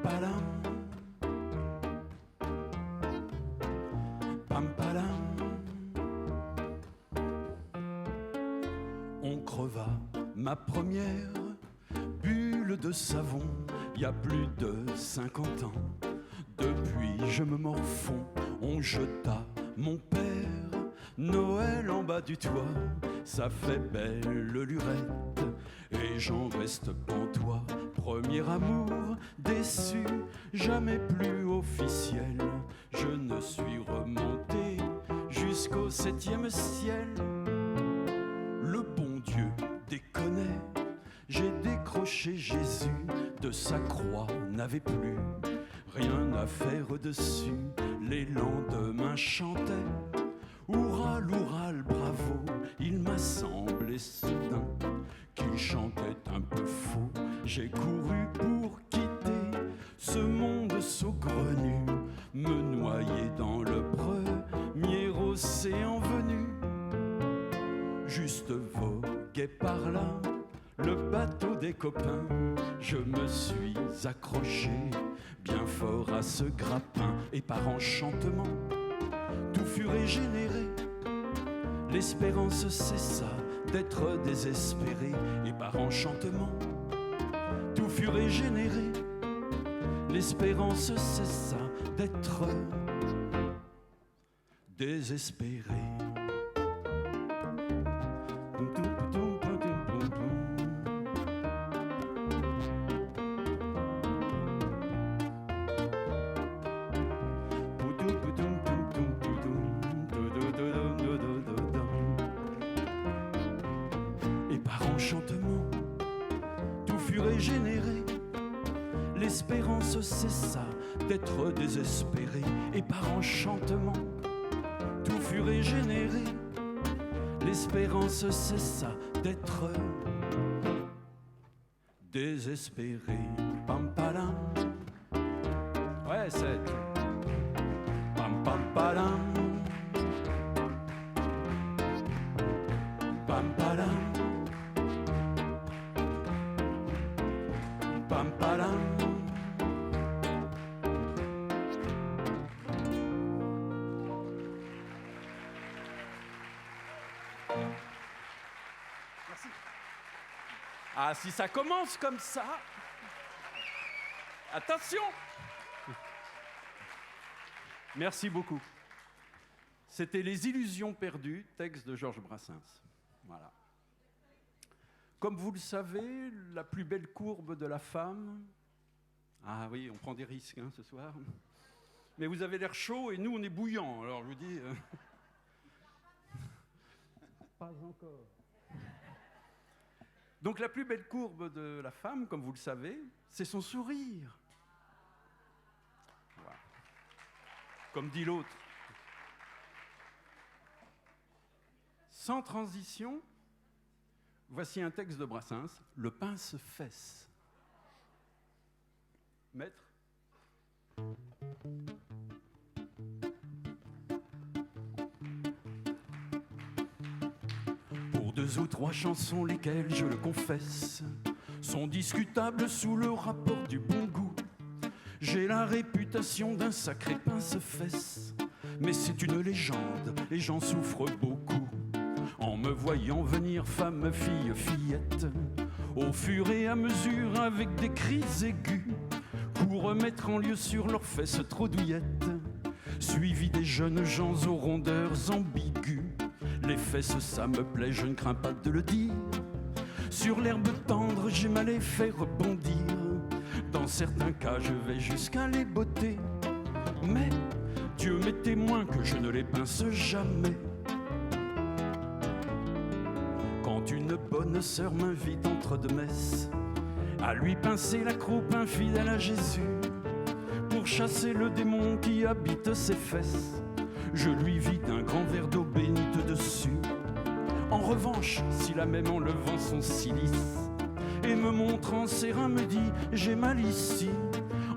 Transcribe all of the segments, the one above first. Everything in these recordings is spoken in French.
palam, pam palam. On creva ma première bulle de savon, il y a plus de 50 ans. Depuis je me morfonds, on jeta mon père Noël en bas du toit, ça fait belle lurette et j'en reste pantois. Premier amour déçu, jamais plus officiel, je ne suis remonté jusqu'au 7e ciel. Le bon Dieu déconnait, j'ai décroché Jésus de sa croix, n'avait plus rien à faire dessus. Les lendemains chantaient Oural, oural, bravo. Il m'a semblé soudain qu'il chantait un peu faux. J'ai couru pour quitter ce monde saugrenu, me noyer dans le premier océan venu. Juste voguait par là le bateau des copains, je me suis accroché bien fort à ce grappin, et par enchantement tout fut régénéré. L'espérance cessa d'être désespérée, et par enchantement tout fut régénéré. L'espérance cessa d'être désespérée. L'espérance cessa d'être désespérée, et par enchantement tout fut régénéré. L'espérance cessa d'être désespérée. Pam palam. Ouais, c'est pam pam palam. Pam palam. Pam palam. Merci. Ah, si ça commence comme ça, attention. Merci beaucoup. C'était Les Illusions perdues, texte de Georges Brassens. Voilà. Comme vous le savez, la plus belle courbe de la femme... Ah oui, on prend des risques ce soir. Mais vous avez l'air chaud et nous, on est bouillants. Alors je vous dis... Pas encore. Donc la plus belle courbe de la femme, comme vous le savez, c'est son sourire. Voilà. Comme dit l'autre. Sans transition, voici un texte de Brassens, Le pince-fesse. Maître. Pour 2 ou 3 chansons, lesquelles, je le confesse, sont discutables sous le rapport du bon goût, j'ai la réputation d'un sacré pince-fesse. Mais c'est une légende et j'en souffre beaucoup. En me voyant venir femme, fille, fillette, au fur et à mesure avec des cris aigus, pour remettre en lieu sur leurs fesses trop douillettes, suivi des jeunes gens aux rondeurs ambiguës. Les fesses, ça me plaît, je ne crains pas de le dire. Sur l'herbe tendre, j'aime à les faire rebondir. Dans certains cas, je vais jusqu'à les botter. Mais Dieu m'est témoin que je ne les pince jamais. Quand une bonne sœur m'invite entre 2 messes à lui pincer la croupe infidèle à Jésus, pour chasser le démon qui habite ses fesses, je lui vide un grand verre d'eau bénite dessus. En revanche, si la même en levant son cilice et me montrant ses reins me dit « j'ai mal ici »,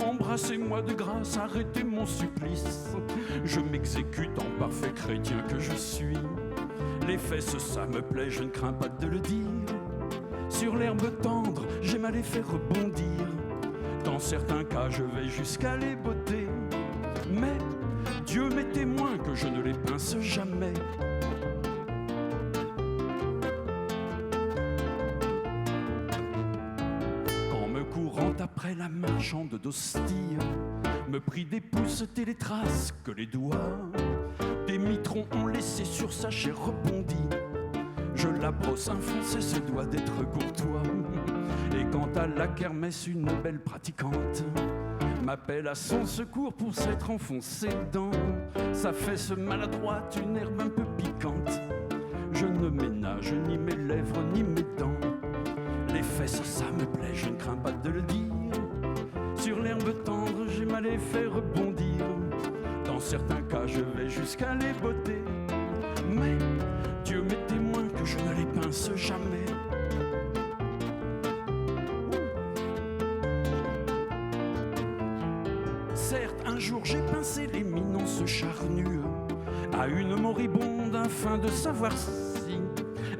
embrassez-moi de grâce, arrêtez mon supplice. Je m'exécute en parfait chrétien que je suis. Les fesses, ça me plaît, je ne crains pas de le dire. Sur l'herbe tendre, j'aime à les faire rebondir. Dans certains cas, je vais jusqu'à les botter. Mais Dieu m'est témoin que je ne les pince jamais. Quand me courant après la marchande d'hostie me prit des pouces et les traces que les doigts des mitrons ont laissé sur sa chair rebondie, je la brosse enfoncer, se doit d'être courtois. Et quand à la kermesse une belle pratiquante m'appelle à son secours pour s'être enfoncée dans sa fesse maladroite une herbe un peu piquante, je ne ménage ni mes lèvres ni mes dents. Les fesses ça me plaît, je ne crains pas de le dire. Sur l'herbe tendre j'aime à les faire rebondir. Dans certains cas je vais jusqu'à les botter. Mais Dieu m'est témoin que je ne les pince jamais. Certes, un jour j'ai pincé l'éminence charnue à une moribonde afin de savoir si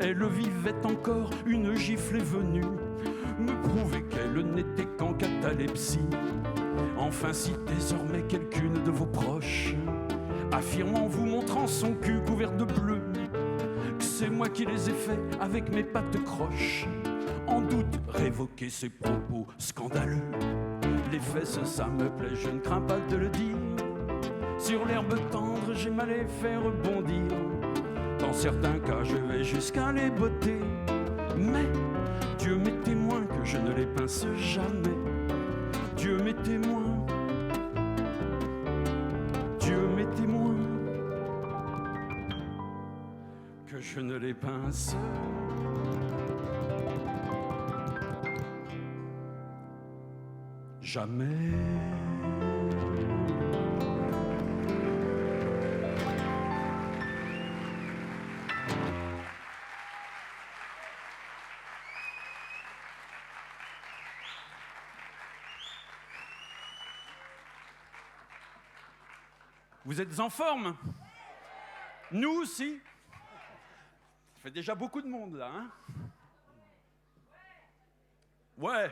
elle vivait encore. Une gifle est venue me prouver qu'elle n'était qu'en catalepsie. Enfin, si désormais quelqu'une de vos proches affirme en vous montrant son cul couvert de bleu que c'est moi qui les ai faits avec mes pattes croches, en doute révoquez ces propos scandaleux. Les fesses ça me plaît, je ne crains pas de le dire. Sur l'herbe tendre j'aime à les faire rebondir. Dans certains cas je vais jusqu'à les botter. Mais Dieu m'est témoin que je ne les pince jamais. Dieu m'est témoin. Dieu m'est témoin que je ne les pince jamais. Vous êtes en forme? Nous aussi. Ça fait déjà beaucoup de monde là, hein? Ouais.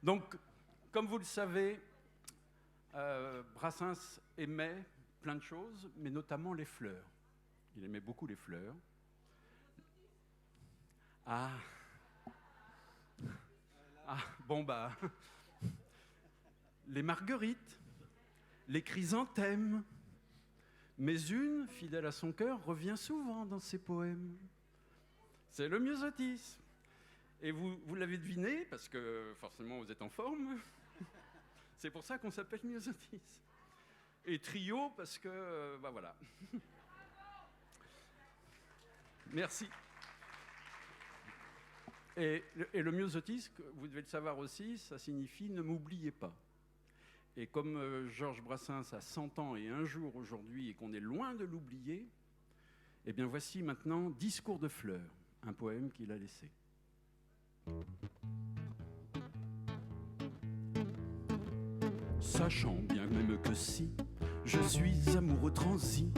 Donc, comme vous le savez, Brassens aimait plein de choses, mais notamment les fleurs. Il aimait beaucoup les fleurs. Ah, bon bah, les marguerites, les chrysanthèmes. Mais une, fidèle à son cœur, revient souvent dans ses poèmes. C'est le myosotis. Et vous l'avez deviné, parce que forcément vous êtes en forme. C'est pour ça qu'on s'appelle myosotis. Et trio, parce que, bah voilà. Merci. Et le myosotis, vous devez le savoir aussi, ça signifie « ne m'oubliez pas ». Et comme Georges Brassens a 100 ans et un jour aujourd'hui et qu'on est loin de l'oublier, eh bien voici maintenant « Discours de fleurs », un poème qu'il a laissé. Sachant bien même que si je suis amoureux transi,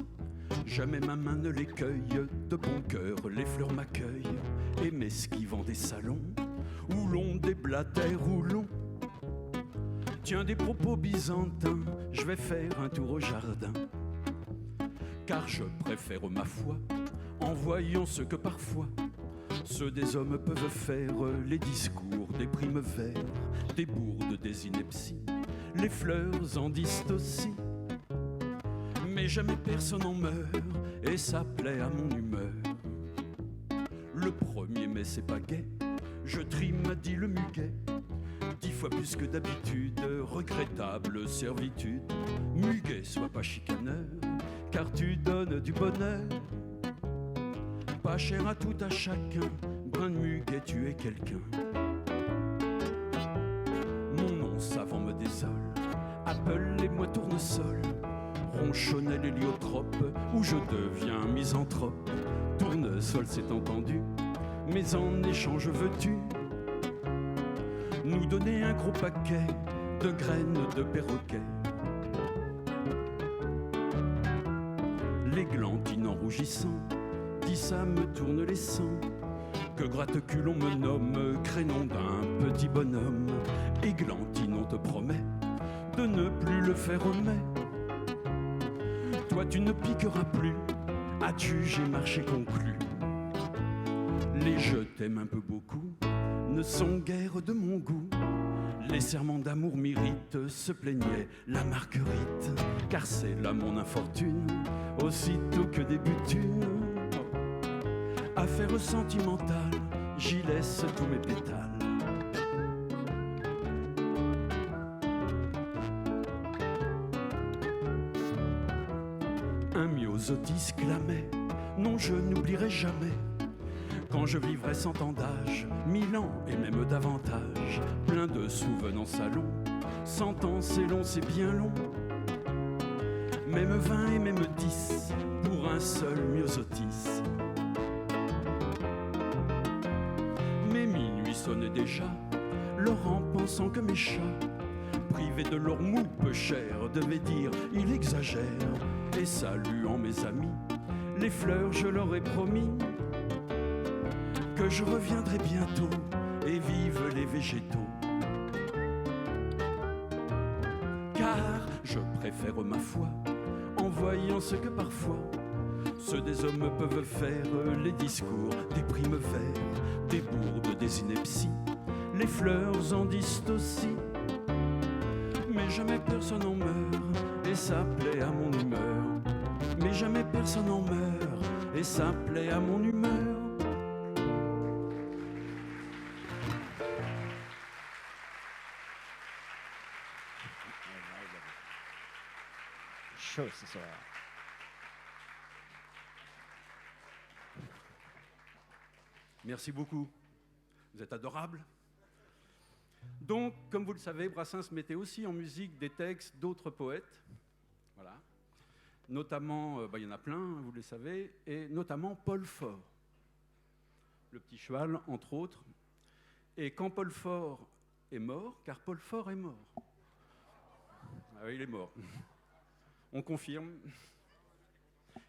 jamais ma main ne les cueille, de bon cœur les fleurs m'accueillent, et m'esquivant des salons où l'on déblatère, où l'on tient des propos byzantins, je vais faire un tour au jardin, car je préfère ma foi en voyant ce que parfois ceux des hommes peuvent faire, les discours des primes vers, des bourdes, des inepties, les fleurs en disent aussi. Mais jamais personne en meurt, et ça plaît à mon humeur. Le 1er mai c'est pas gai, je trime, dit le muguet, 10 fois plus que d'habitude, regrettable servitude. Muguet, sois pas chicaneur, car tu donnes du bonheur. Pas cher à tout à chacun, brin de muguet, tu es quelqu'un. Mon nom savant me désole, appelez-moi tournesol, ronchonnel héliotrope, où je deviens misanthrope. Tournesol c'est entendu, mais en échange veux-tu nous donner un gros paquet de graines de perroquet. L'églantine en rougissant, dit ça me tourne les sangs, que gratte-cul on me nomme, crénon d'un petit bonhomme. Églantine, on te promet de ne plus le faire au mai. Toi, tu ne piqueras plus, as-tu, j'ai marché conclu. Les je t'aime un peu beaucoup ne sont guère de mon goût. Les serments d'amour m'irritent, se plaignait la Marguerite. Car c'est là mon infortune, aussitôt que débute une affaire sentimentale, j'y laisse tous mes pétales. Un myosotis clamait, non je n'oublierai jamais. Quand je vivrai 100 ans d'âge, 1000 ans et même davantage, plein de souvenants salons, 100 ans c'est long, c'est bien long. Même 20 et même 10 pour un seul myosotis. Mais minuit sonnait déjà, Laurent pensant que mes chats, privés de leur mou peu cher, devaient dire il exagère. Et saluant mes amis, les fleurs je leur ai promis que je reviendrai bientôt et vive les végétaux. Car je préfère ma foi en voyant ce que parfois ceux des hommes peuvent faire, les discours des primes verts, des bourdes, des inepties, les fleurs en disent aussi. Mais jamais personne en meurt et ça plaît à mon humeur. Mais jamais personne en meurt et ça plaît à mon humeur. Chaud ce soir. Merci beaucoup. Vous êtes adorables. Donc, comme vous le savez, Brassens mettait aussi en musique des textes d'autres poètes. Voilà. Notamment, il y en a plein, vous le savez, et notamment Paul Fort. Le petit cheval, entre autres. Et quand Paul Fort est mort, car Paul Fort est mort. Ah oui, il est mort. On confirme.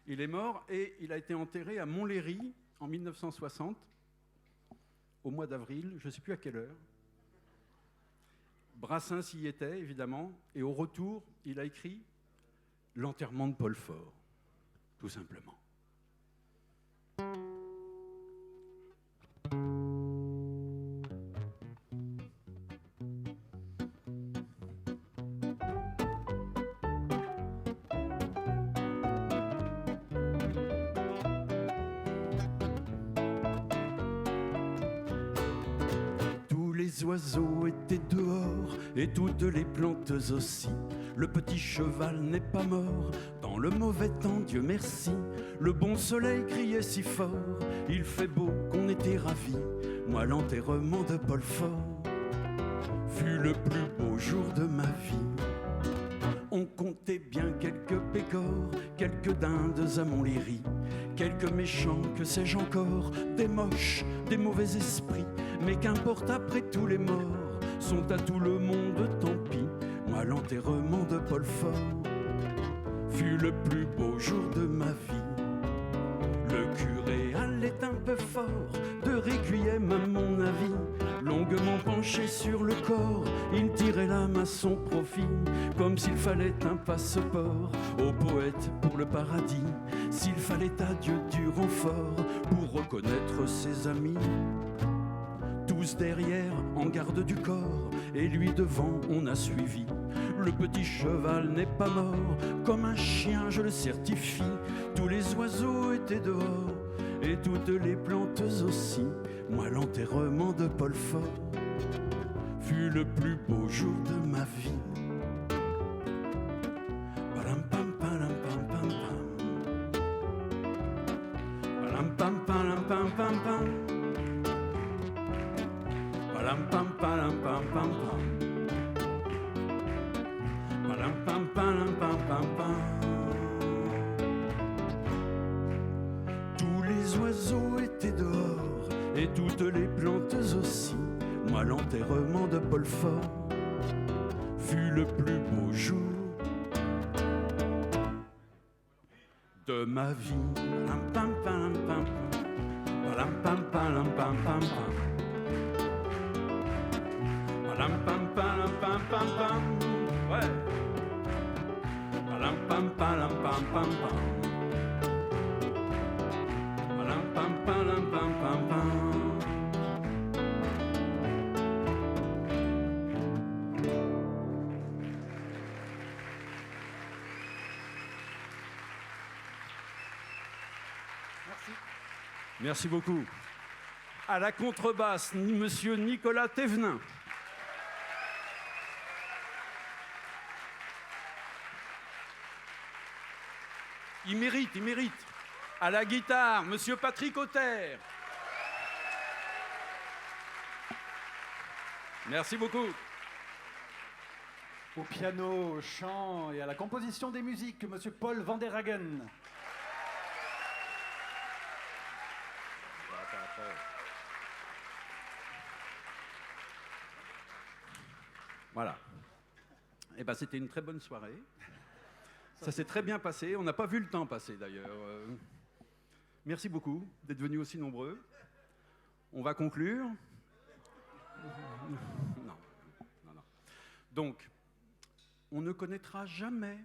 Il est mort et il a été enterré à Montlhéry en 1960, au mois d'avril, je ne sais plus à quelle heure. Brassens y était, évidemment, et au retour, il a écrit l'enterrement de Paul Fort, tout simplement. Les oiseaux étaient dehors et toutes les plantes aussi. Le petit cheval n'est pas mort dans le mauvais temps, Dieu merci. Le bon soleil criait si fort, il fait beau qu'on était ravis. Moi, l'enterrement de Paul Fort fut le plus beau jour de ma vie. On comptait bien quelques pécores, quelques dindes à Montlhéry, quelques méchants, que sais-je encore, des moches, des mauvais esprits. Mais qu'importe, après tous les morts sont à tout le monde, tant pis. Moi, l'enterrement de Paul Fort fut le plus beau jour de ma vie. Le curé allait un peu fort, de requiem à mon avis. Longuement penché sur le corps, il tirait l'âme à son profit, comme s'il fallait un passeport au poète pour le paradis, s'il fallait à Dieu du renfort pour reconnaître ses amis. Tous derrière, en garde du corps, et lui devant, on a suivi. Le petit cheval n'est pas mort, comme un chien, je le certifie. Tous les oiseaux étaient dehors, et toutes les plantes aussi. Moi, l'enterrement de Paul Fort fut le plus beau jour de ma vie. Palam pam palam pam pam pam. Palam pam palam pam pam pam. Palam pam palam pam pam pam. Palam pam palam pam pam pam. Tous les oiseaux étaient dehors et toutes les plantes aussi. Moi, l'enterrement de Paul Fort fut le plus beau jour de ma vie. Palam pam palam pam pam. Palam pam palam pam pam pam. Palam pam pam. pam pam. Ouais. Palam pam palam pam pam pam. Palam pam palam pam pam pam. Merci. Merci beaucoup. À la contrebasse, monsieur Nicolas Thévenin. Il mérite, il mérite. À la guitare, monsieur Patrick Auter. Merci beaucoup. Au piano, au chant et à la composition des musiques, monsieur Paul Van der Hagen. Voilà. Eh ben, c'était une très bonne soirée. Ça s'est très bien passé. On n'a pas vu le temps passer d'ailleurs. Merci beaucoup d'être venus aussi nombreux. On va conclure. Non. Donc, on ne connaîtra jamais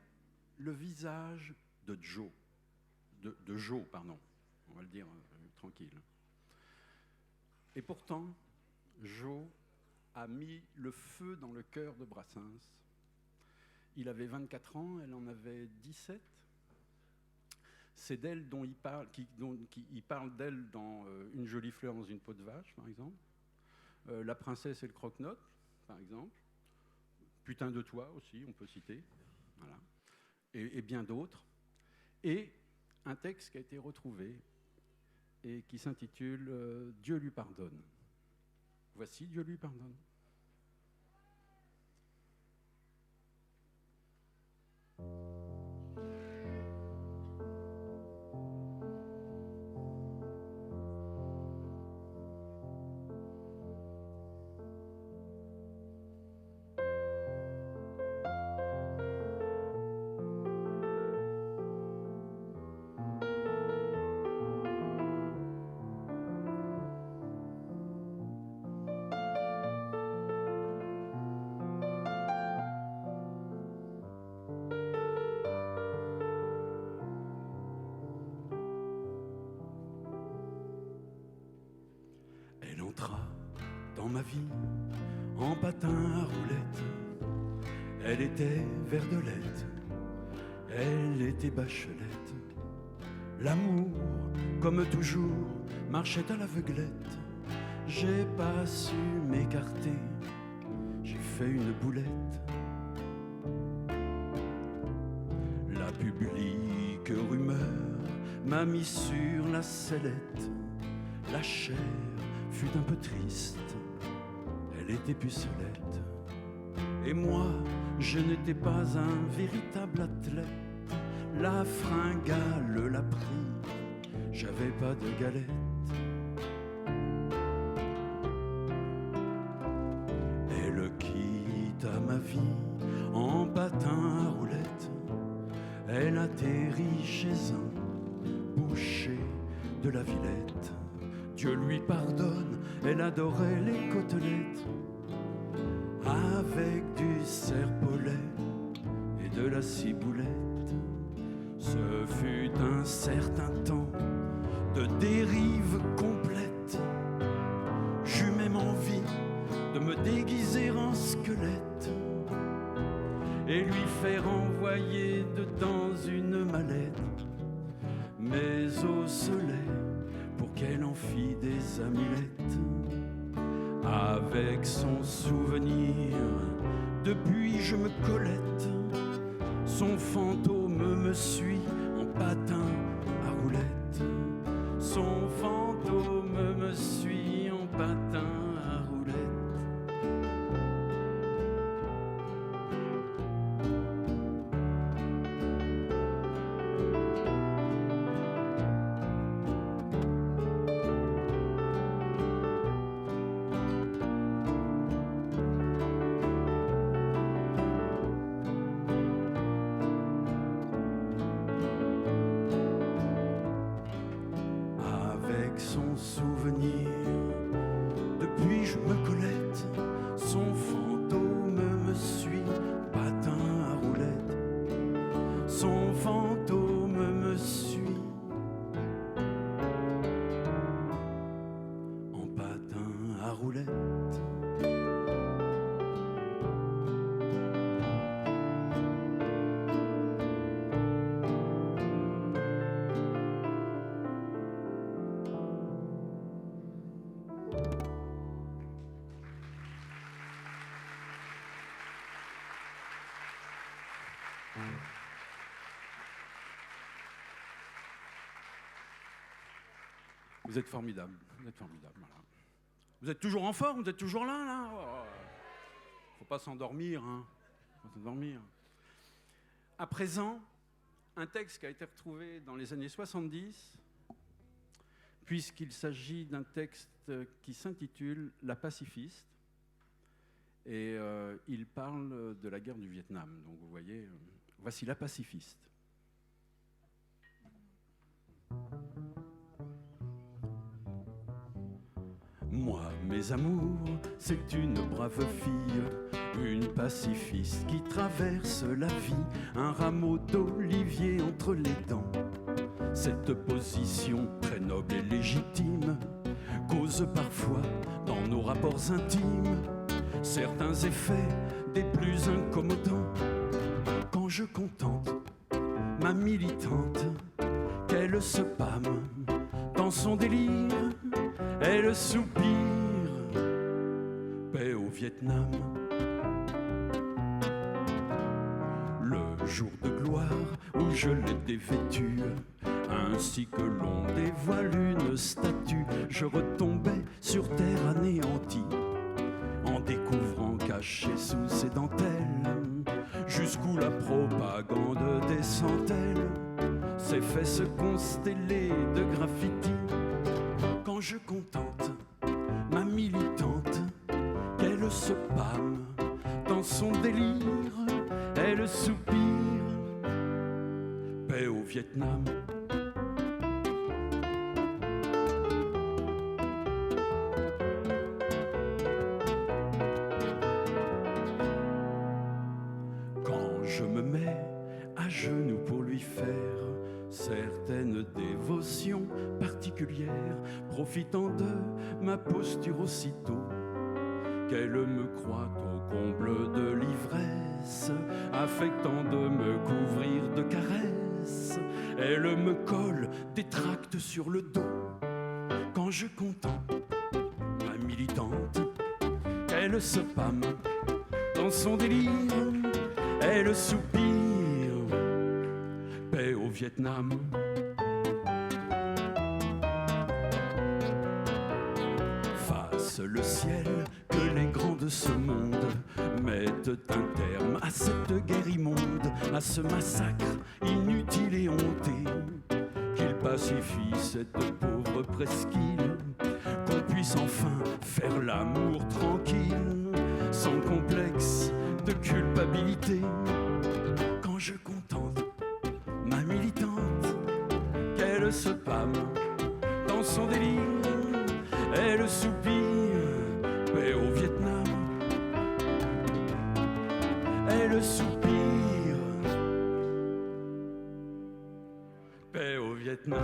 le visage de Joe. De Joe, pardon. On va le dire tranquille. Et pourtant, Joe a mis le feu dans le cœur de Brassens. Il avait 24 ans, elle en avait 17. C'est d'elle dont il parle, il parle d'elle dans Une jolie fleur dans une peau de vache, par exemple. La princesse et le croque-note, par exemple. Putain de toi aussi, on peut citer. Voilà. Et bien d'autres. Et un texte qui a été retrouvé et qui s'intitule Dieu lui pardonne. Voici Dieu lui pardonne. Dans ma vie, en patin à roulettes, elle était verdelette, elle était bachelette. L'amour, comme toujours, marchait à l'aveuglette. J'ai pas su m'écarter, j'ai fait une boulette. La publique rumeur m'a mis sur la sellette. La chair fut un peu triste, elle était pucelette. Et moi, je n'étais pas un véritable athlète. La fringale l'a pris, j'avais pas de galette. Elle quitte ma vie en patin à roulettes. Elle atterrit chez un boucher de la Villette. Dieu lui pardonne, elle adorait les côtelettes avec du serpolet et de la ciboulette. Ce fut un certain temps de dérive complète. J'eus même envie de me déguiser en squelette et lui faire envoyer dedans une mallette, mais au soleil, pour qu'elle en fît des amulettes. Avec son souvenir, depuis je me colette. Son fantôme me suit en patin à roulettes. Son fantôme me suit en patin à roulettes. Son souvenir, depuis je me colette, son fantôme me suit. son fantôme me suit. En patin à roulettes. Vous êtes formidable, vous êtes formidable. Voilà. Vous êtes toujours en forme, vous êtes toujours là. Faut pas s'endormir, hein. Faut pas s'endormir. À présent, un texte qui a été retrouvé dans les années 70, puisqu'il s'agit d'un texte qui s'intitule « La pacifiste ». Et il parle de la guerre du Vietnam. Donc vous voyez, voici La pacifiste. Moi, mes amours, c'est une brave fille, une pacifiste qui traverse la vie, un rameau d'olivier entre les dents. Cette position très noble et légitime cause parfois dans nos rapports intimes certains effets des plus incommodants. Quand je contemple ma militante, qu'elle se pâme dans son délire, elle soupire, paix au Vietnam. Le jour de gloire où je l'ai dévêtue, ainsi que l'on dévoile une statue, je retombais sur terre anéantie, en découvrant caché sous ses dentelles, jusqu'où la propagande descend-elle, ses fesses constellées de graffitis. Quand je contente ma militante, qu'elle se pâme dans son délire, elle soupire, paix au Vietnam. Quand je me mets à genoux pour lui faire certaines dévotions particulières, profitant de ma posture aussitôt, qu'elle me croit au comble de l'ivresse, affectant de me couvrir de caresses, elle me colle des tracts sur le dos. Quand je contemple ma militante, elle se pâme dans son délire, elle soupire, paix au Vietnam. Fasse le ciel que les grands de ce monde mettent un terme à cette guerre immonde, à ce massacre inutile et honté, qu'il pacifie cette pauvre presqu'île, qu'on puisse enfin faire l'amour tranquille, sans complexe de culpabilité. Quand je contemple ma militante, qu'elle se pâme dans son délire, elle soupire, paix au Vietnam. Elle soupire, paix au Vietnam.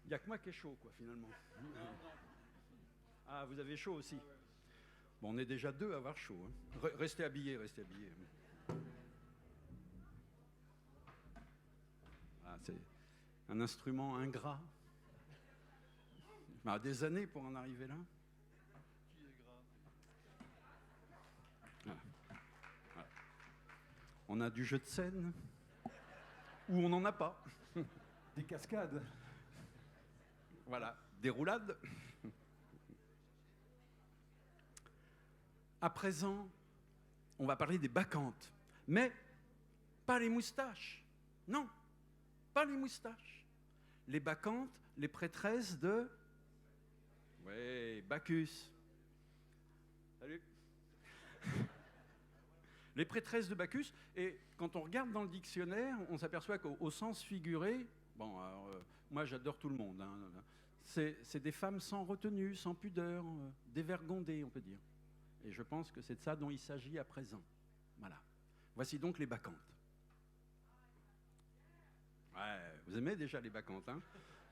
Il n'y a que moi qui ai chaud, quoi, finalement. Ah, vous avez chaud aussi. Bon, on est déjà deux à avoir chaud. Hein. Restez habillés, restez habillés. Ah, c'est un instrument ingrat. Il y a des années pour en arriver là. Qui est gras? Voilà. Voilà. On a du jeu de scène, ou on n'en a pas. Des cascades. Voilà, des roulades. À présent, on va parler des bacchantes, mais pas les moustaches. Non, pas les moustaches. Les bacchantes, les prêtresses de... Oui, Bacchus. Salut. Les prêtresses de Bacchus, et quand on regarde dans le dictionnaire, on s'aperçoit qu'au sens figuré, bon, alors, moi j'adore tout le monde, hein, c'est des femmes sans retenue, sans pudeur, dévergondées, on peut dire. Et je pense que c'est de ça dont il s'agit à présent. Voilà. Voici donc les Bacchantes. Ouais, vous aimez déjà les Bacchantes, hein?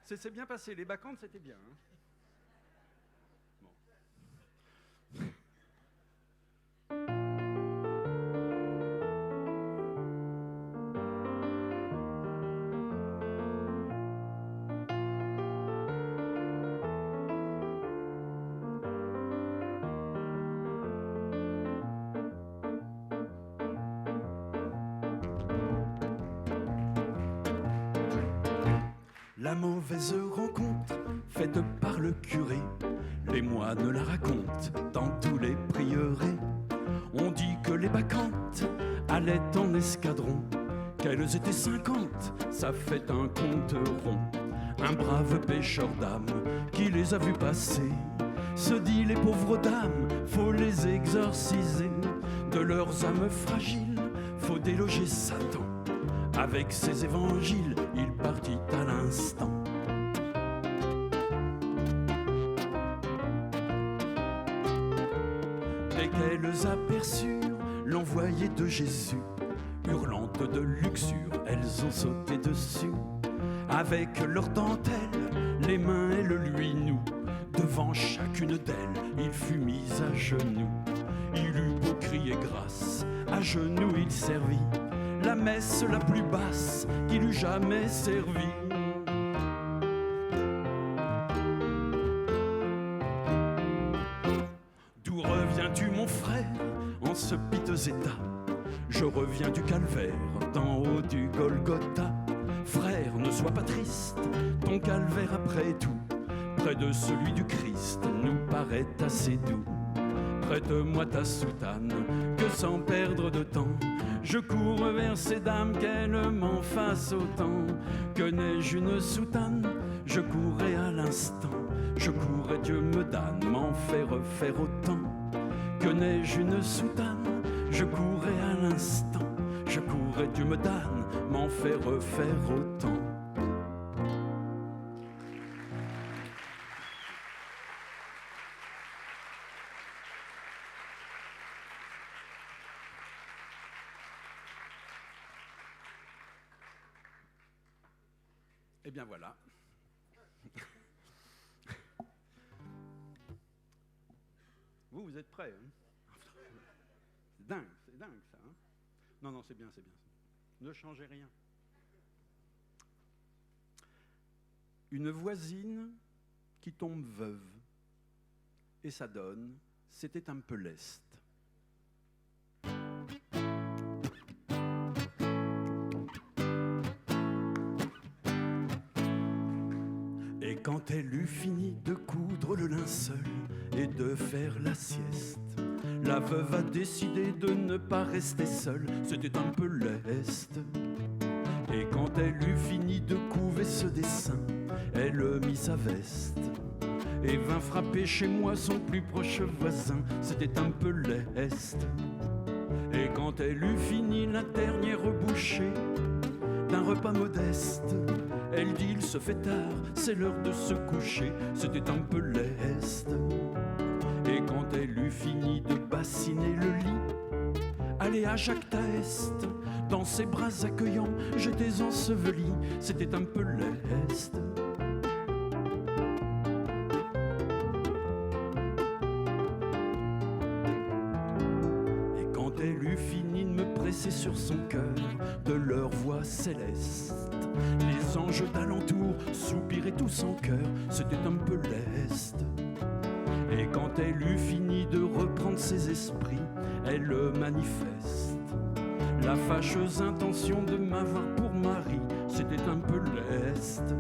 C'est bien passé, les Bacchantes c'était bien. Hein? Bon. La mauvaise rencontre faite par le curé, les moines la racontent dans tous les prieurés. On dit que les Bacchantes allaient en escadron, qu'elles étaient 50, ça fait un compte rond. Un brave pêcheur d'âmes qui les a vues passer se dit les pauvres dames, faut les exorciser. De leurs âmes fragiles, faut déloger Satan. Avec ses évangiles, il partit à l'instant. Dès qu'elles aperçurent l'envoyé de Jésus, hurlantes de luxure, elles ont sauté dessus. Avec leurs dentelles, les mains elles lui nouent. Devant chacune d'elles, il fut mis à genoux. Il eut beau crier grâce, à genoux il servit la messe la plus basse qu'il eût jamais servi. D'où reviens-tu mon frère en ce piteux état? Je reviens du calvaire, d'en haut du Golgotha. Frère, ne sois pas triste, ton calvaire après tout, près de celui du Christ, nous paraît assez doux. Prête-moi ta soutane, que sans perdre de temps, je cours vers ces dames, qu'elles m'en fassent autant. Que n'ai-je une soutane, je courrai à l'instant. Je courrai, Dieu me donne, m'en faire faire autant. Que n'ai-je une soutane, je courrai à l'instant. Je courrai, Dieu me donne, m'en faire faire autant. Eh bien voilà. Vous êtes prêts, hein? C'est dingue ça. Hein? Non, c'est bien. Ne changez rien. Une voisine qui tombe veuve, et ça donne, c'était un peu leste. Et quand elle eut fini de coudre le linceul et de faire la sieste, la veuve a décidé de ne pas rester seule, c'était un peu leste. Et quand elle eut fini de couver ce dessin, elle mit sa veste et vint frapper chez moi son plus proche voisin, c'était un peu leste. Et quand elle eut fini la dernière bouchée d'un repas modeste, elle dit il se fait tard, c'est l'heure de se coucher, c'était un peu leste. Et quand elle eut fini de bassiner le lit, allez à Jacques Taest, dans ses bras accueillants, j'étais enseveli, c'était un peu leste. Et quand elle eut fini de me presser sur son cœur de leur voix céleste, les anges d'alentour soupiraient tous en chœur, c'était un peu leste. Et quand elle eut fini de reprendre ses esprits, elle manifeste la fâcheuse intention de m'avoir pour mari, c'était un peu leste.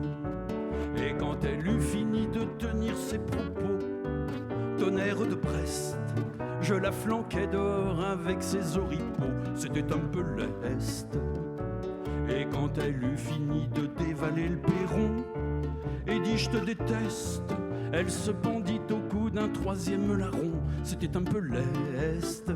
Et quand elle eut fini de tenir ses propos, tonnerre de Brest, je la flanquais dehors avec ses oripeaux, c'était un peu leste. Et quand elle eut fini de dévaler le perron et dit je te déteste, elle se pendit au cou d'un troisième larron, c'était un peu leste.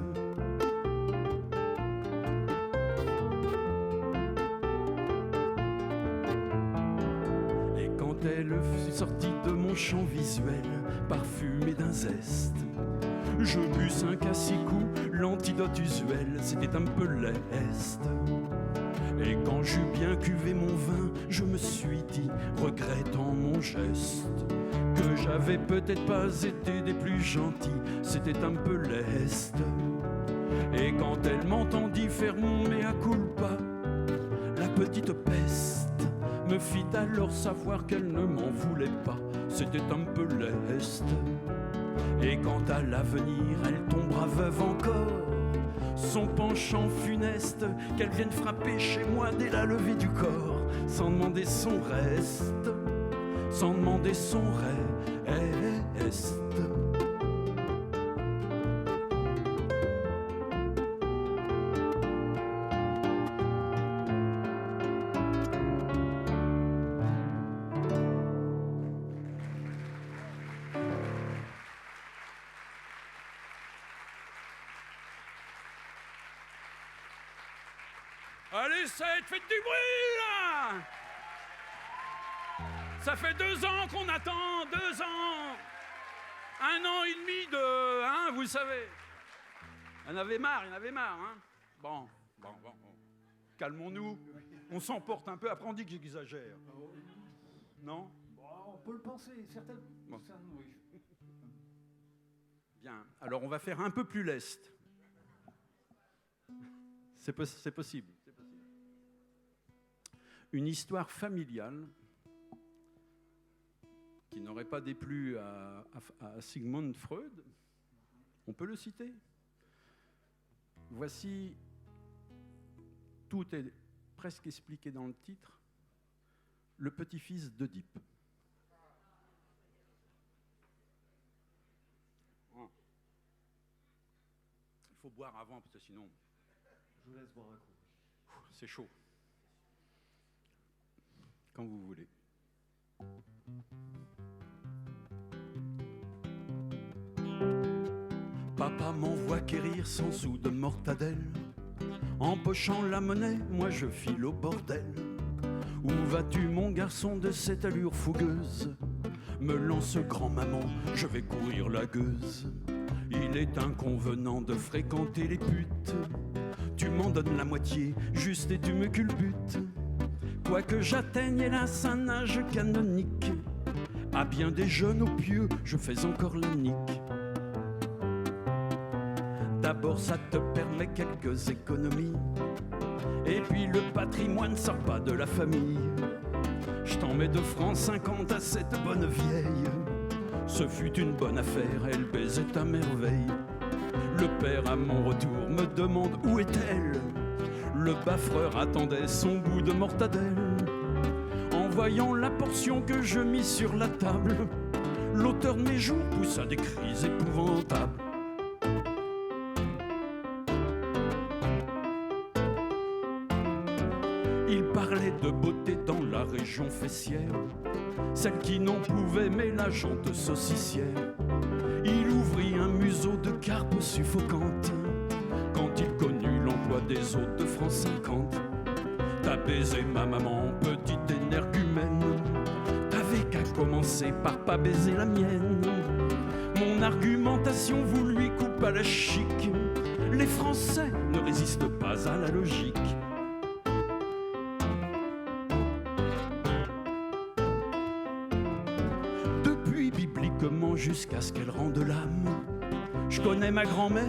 elle fut sortie de mon champ visuel, parfumée d'un zeste. Je bus 5 à 6 coups, l'antidote usuel, c'était un peu leste. Et quand j'eus bien cuvé mon vin, je me suis dit, regrettant mon geste, que j'avais peut-être pas été des plus gentils, c'était un peu leste. Et quand elle m'entendit faire mon mea culpa, la petite peste me fit alors savoir qu'elle ne m'en voulait pas, c'était un peu leste. Et quant à l'avenir, elle tombera veuve encore, son penchant funeste, qu'elle vienne frapper chez moi dès la levée du corps, sans demander son reste, sans demander son reste. Allez, faites du bruit, là! Ça fait 2 ans qu'on attend, 2 ans! 1 an et demi de... Hein, vous savez. Il y en avait marre, hein? Bon. Calmons-nous. On s'emporte un peu, après on dit que j'exagère. Non? On peut le penser, certaines... Bon. Oui. Bien, alors on va faire un peu plus leste. C'est possible. Une histoire familiale qui n'aurait pas déplu à Sigmund Freud. On peut le citer. Voici, tout est presque expliqué dans le titre, le petit-fils d'Oedipe. Il faut boire avant, parce que sinon... Je vous laisse boire un coup. C'est chaud. Quand vous voulez. Papa m'envoie quérir 100 sous de mortadelle. Empochant la monnaie, moi je file au bordel. Où vas-tu mon garçon de cette allure fougueuse? Me lance grand-maman, je vais courir la gueuse. Il est inconvenant de fréquenter les putes. Tu m'en donnes la moitié, juste et tu me culbutes. Quoique j'atteigne hélas un âge canonique, à bien des jeunes au pieux, je fais encore la nique. D'abord ça te permet quelques économies, et puis le patrimoine sort pas de la famille. Je t'en mets 2 francs 50 à cette bonne vieille. Ce fut une bonne affaire, elle baisait à merveille. Le père à mon retour me demande où est-elle. Le baffreur attendait son bout de mortadelle. En voyant la portion que je mis sur la table, l'auteur de mes jours poussa des cris épouvantables. Il parlait de beauté dans la région fessière, celle qui n'en pouvait mais la jante saucissière. Il ouvrit un museau de carpe suffocante quand il connut l'emploi des hôtes de France 50. T'as baisé ma maman, petite énergumène. T'avais qu'à commencer par pas baiser la mienne. Mon argumentation vous lui coupe à la chic. Les Français ne résistent pas à la logique. Depuis bibliquement jusqu'à ce qu'elle rende l'âme, je connais ma grand-mère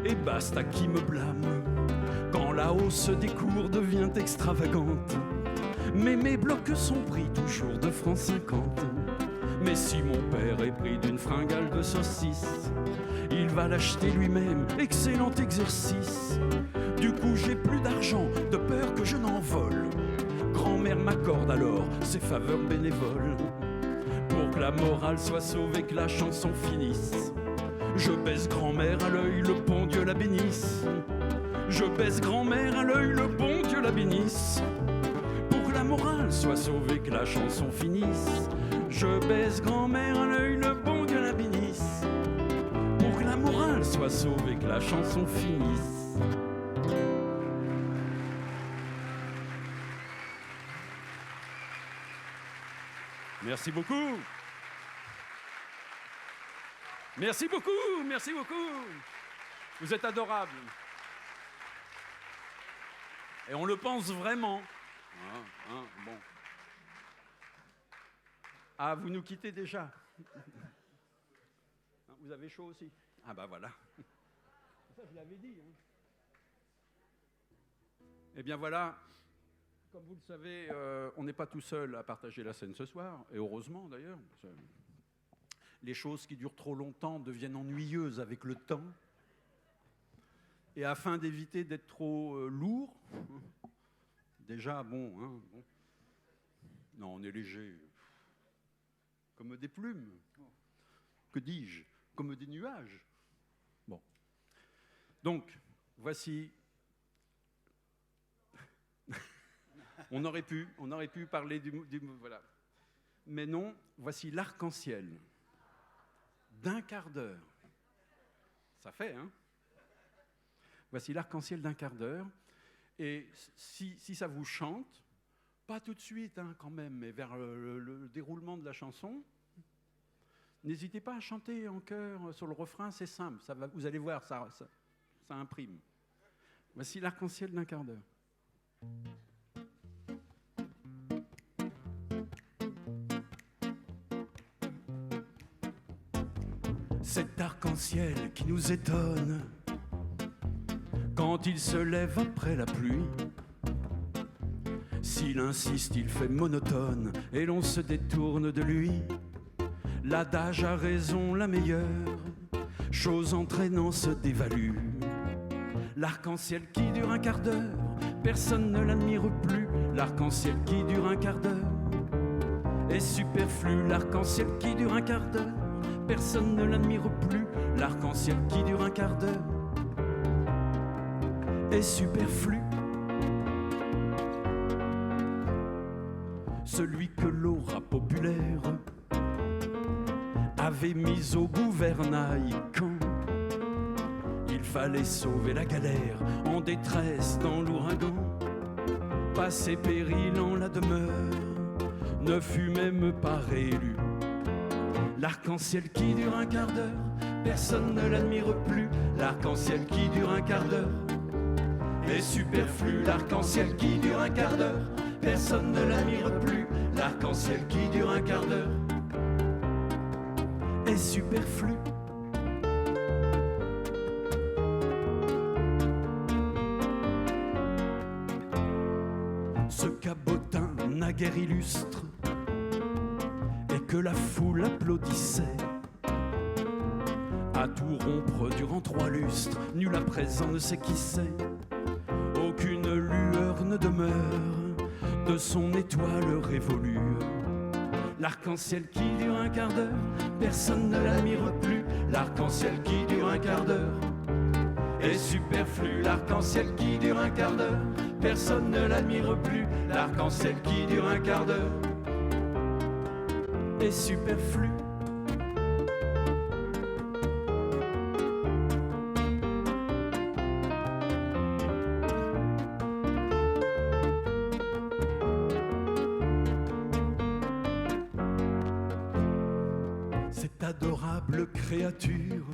et basta qui me blâme. Quand la hausse des cours devient extravagante, mais mes blocs sont pris toujours de francs 50. Mais si mon père est pris d'une fringale de saucisse, il va l'acheter lui-même, excellent exercice. Du coup j'ai plus d'argent, de peur que je n'en vole. Grand-mère m'accorde alors ses faveurs bénévoles. Pour que la morale soit sauvée, que la chanson finisse, je baisse grand-mère à l'œil, le bon Dieu la bénisse. Je baisse grand-mère à l'œil, le bon Dieu la bénisse. Pour que la morale soit sauvée, que la chanson finisse, je baisse grand-mère à l'œil, le bon Dieu la bénisse. Pour que la morale soit sauvée, que la chanson finisse. Merci beaucoup. Merci beaucoup, merci beaucoup. Vous êtes adorables. Et on le pense vraiment. Bon. Ah, vous nous quittez déjà. Vous avez chaud aussi? Ah bah voilà. Ça, je l'avais dit. Eh bien voilà, comme vous le savez, on n'est pas tout seul à partager la scène ce soir, et heureusement d'ailleurs. Les choses qui durent trop longtemps deviennent ennuyeuses avec le temps. Et afin d'éviter d'être trop lourd, déjà, bon. Non, on est léger. Comme des plumes. Que dis-je? Comme des nuages. Bon. Donc, voici... on aurait pu parler du voilà. Mais non, voici l'arc-en-ciel d'un quart d'heure. Ça fait, hein? Voici l'arc-en-ciel d'un quart d'heure. Et si ça vous chante, pas tout de suite, hein, quand même, mais vers le déroulement de la chanson, n'hésitez pas à chanter en chœur sur le refrain, c'est simple. Ça va, vous allez voir, ça imprime. Voici l'arc-en-ciel d'un quart d'heure. Cet arc-en-ciel qui nous étonne quand il se lève après la pluie. S'il insiste, il fait monotone et l'on se détourne de lui. L'adage a raison, la meilleure chose entraînant se dévalue. L'arc-en-ciel qui dure un quart d'heure, personne ne l'admire plus. L'arc-en-ciel qui dure un quart d'heure est superflu. L'arc-en-ciel qui dure un quart d'heure, personne ne l'admire plus. L'arc-en-ciel qui dure un quart d'heure est superflu. Celui que l'aura populaire avait mis au gouvernail quand il fallait sauver la galère en détresse dans l'ouragan. Passé péril en la demeure, ne fut même pas réélu. L'arc-en-ciel qui dure un quart d'heure, personne ne l'admire plus. L'arc-en-ciel qui dure un quart d'heure est superflu. L'arc-en-ciel qui dure un quart d'heure, personne ne l'admire plus. L'arc-en-ciel qui dure un quart d'heure est superflu. Ce cabotin naguère illustre et que la foule applaudissait, à tout rompre durant 3 lustres, nul à présent ne sait qui c'est. Aucune lueur ne demeure de son étoile révolue. L'arc-en-ciel qui dure un quart d'heure, personne ne l'admire plus. L'arc-en-ciel qui dure un quart d'heure est superflu. L'arc-en-ciel qui dure un quart d'heure, personne ne l'admire plus. L'arc-en-ciel qui dure un quart d'heure est superflu. Adorable créature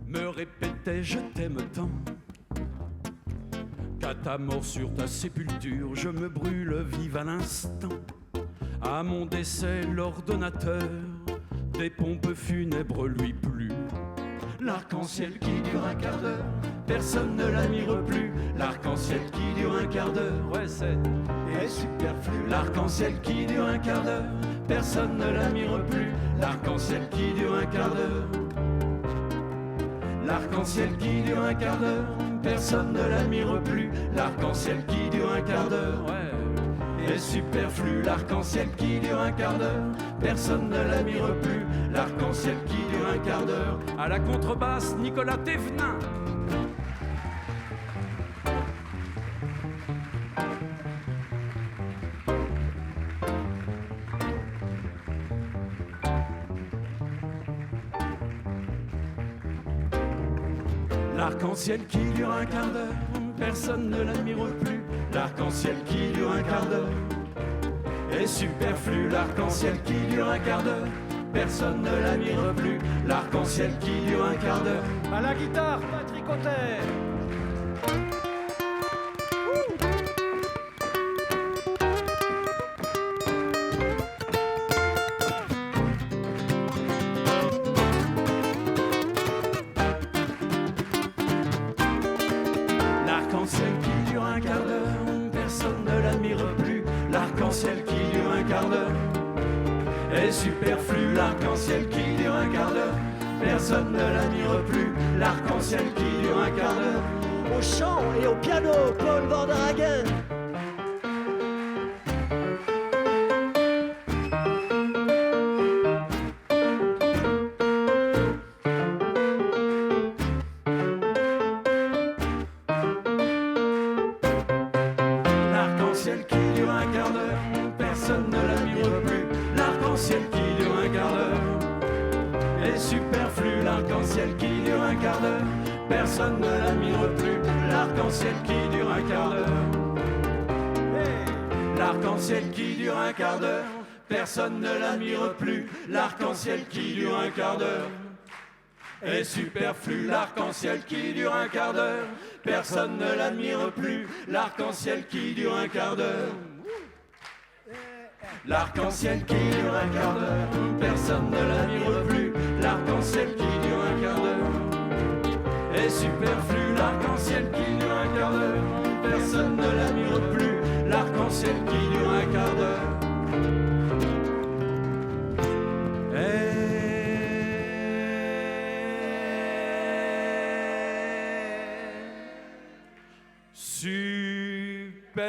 me répétait je t'aime tant, qu'à ta mort sur ta sépulture je me brûle vive à l'instant. À mon décès l'ordonnateur des pompes funèbres lui plut. L'arc-en-ciel qui dure un quart d'heure, personne ne l'admire plus. L'arc-en-ciel qui dure un quart d'heure, ouais c'est superflu. L'arc-en-ciel qui dure un quart d'heure, personne ne l'admire plus. L'arc-en-ciel qui dure un quart d'heure, l'arc-en-ciel qui dure un quart d'heure, personne ne l'admire plus. L'arc-en-ciel qui dure un quart d'heure, ouais, est superflu. L'arc-en-ciel qui dure un quart d'heure, personne ne l'admire plus. L'arc-en-ciel qui dure un quart d'heure. À la contrebasse, Nicolas Thévenin. L'arc-en-ciel qui dure un quart d'heure, personne ne l'admire plus. L'arc-en-ciel qui dure un quart d'heure est superflu. L'arc-en-ciel qui dure un quart d'heure, personne ne l'admire plus. L'arc-en-ciel qui dure un quart d'heure. À la guitare, Patrick Auter. L'arc-en-ciel qui dure un quart d'heure, personne ne l'admire plus. L'arc-en-ciel qui dure un quart d'heure est superflu. L'arc-en-ciel qui dure un quart d'heure, personne ne l'admire plus. L'arc-en-ciel qui dure un quart d'heure. Au chant et au piano, Paul Vorderhagen. L'arc-en-ciel qui dure un quart d'heure, personne ne l'admire plus. L'arc-en-ciel qui dure un quart d'heure est superflu. L'arc-en-ciel qui dure un quart d'heure, personne ne l'admire plus. L'arc-en-ciel qui dure un quart d'heure. L'arc-en-ciel qui dure un quart d'heure, personne ne l'admire plus. L'arc-en-ciel qui dure un quart d'heure est superflu. L'arc-en-ciel qui dure un quart d'heure, personne ne l'admire plus. L'arc-en-ciel qui dure un quart d'heure. L'arc-en-ciel qui dure un quart d'heure, personne ne l'admire plus. L'arc-en-ciel qui dure un quart d'heure est superflu. L'arc-en-ciel qui dure un quart d'heure, personne ne l'admire plus. L'arc-en-ciel qui dure un quart d'heure superflu.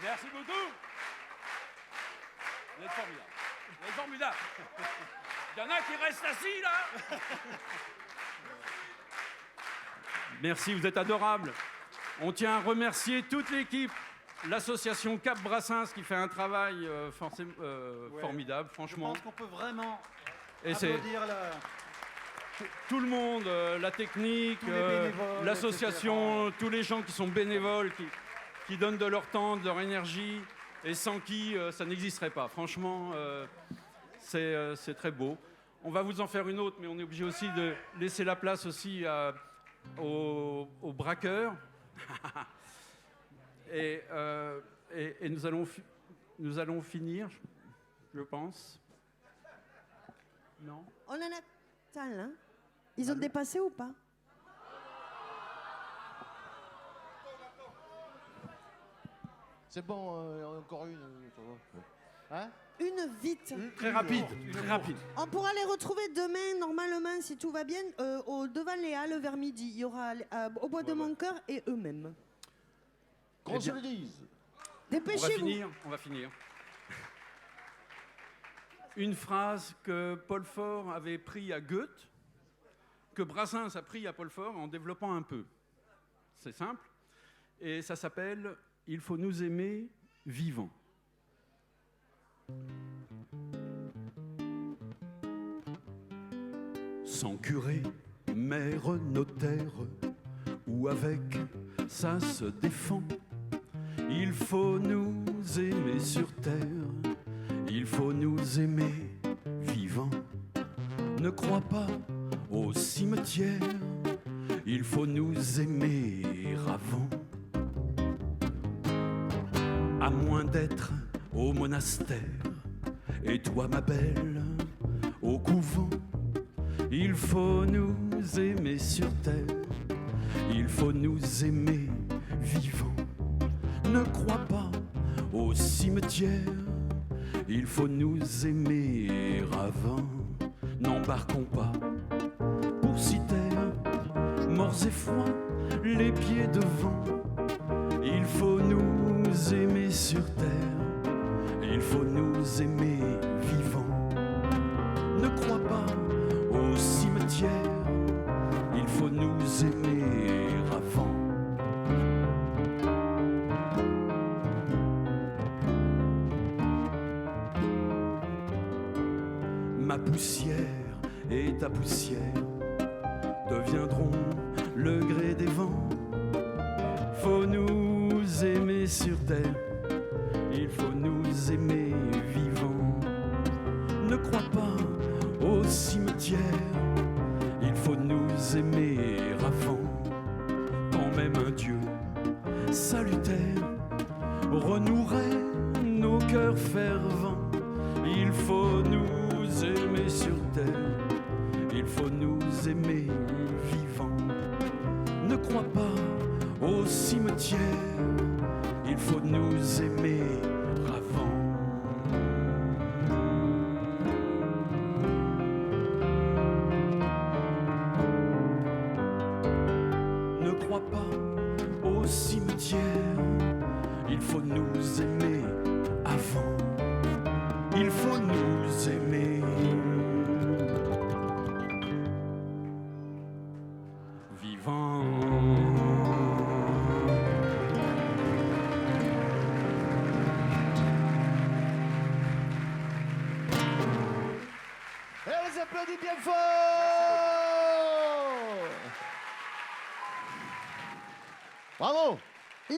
Merci beaucoup. Vous êtes formidable. Vous êtes formidable. Il y en a qui restent assis là. Merci, vous êtes adorables. On tient à remercier toute l'équipe, l'association Cap Brassens qui fait un travail formidable, franchement. Je pense qu'on peut vraiment Et applaudir tout le monde, la technique, tous les bénévoles, l'association, tous les gens qui sont bénévoles, qui donnent de leur temps, de leur énergie, et sans qui ça n'existerait pas. Franchement, c'est très beau. On va vous en faire une autre, mais on est obligé aussi de laisser la place aussi aux braqueurs. et nous allons finir, je pense. Non ? On en a tant, hein? Ils ont dépassé ou pas? C'est bon, encore une. Hein? Une vite. Très rapide, très rapide. On pourra les retrouver demain, normalement, si tout va bien, devant les Halles vers midi. Il y aura au Bois de Mon-Cœur et eux-mêmes. Qu'on se le dise. Dépêchez-vous. On va finir. Une phrase que Paul Faure avait pris à Goethe, que Brassens a pris à Paul Faure en développant un peu. C'est simple. Et ça s'appelle « Il faut nous aimer vivants ». Sans curé, maire, notaire, ou avec, ça se défend. Il faut nous aimer sur terre, il faut nous aimer vivants. Ne crois pas au cimetière, il faut nous aimer avant. À moins d'être au monastère, et toi ma belle, au couvent. Il faut nous aimer sur terre, il faut nous aimer vivants. Ne crois pas au cimetière, il faut nous aimer avant. N'embarquons pas pour Cythère, morts et froids, les pieds devant. Il faut nous aimer sur terre, il faut nous aimer vivants. Ne crois pas au cimetière, il faut nous aimer avant. Ma poussière et ta poussière deviendront le gré des vents. Faut nous aimer sur terre, il faut nous aimer vivants. Ne crois pas au cimetière, il faut nous aimer avant. Quand même un Dieu salutaire renouerait nos cœurs fervents. Il faut nous aimer sur terre, il faut nous aimer vivants. Ne crois pas au cimetière, il faut nous aimer avant. Ne crois pas au cimetière, il faut nous aimer avant. Il faut nous aimer vivants. Et on les applaudit bien fort. Bravo.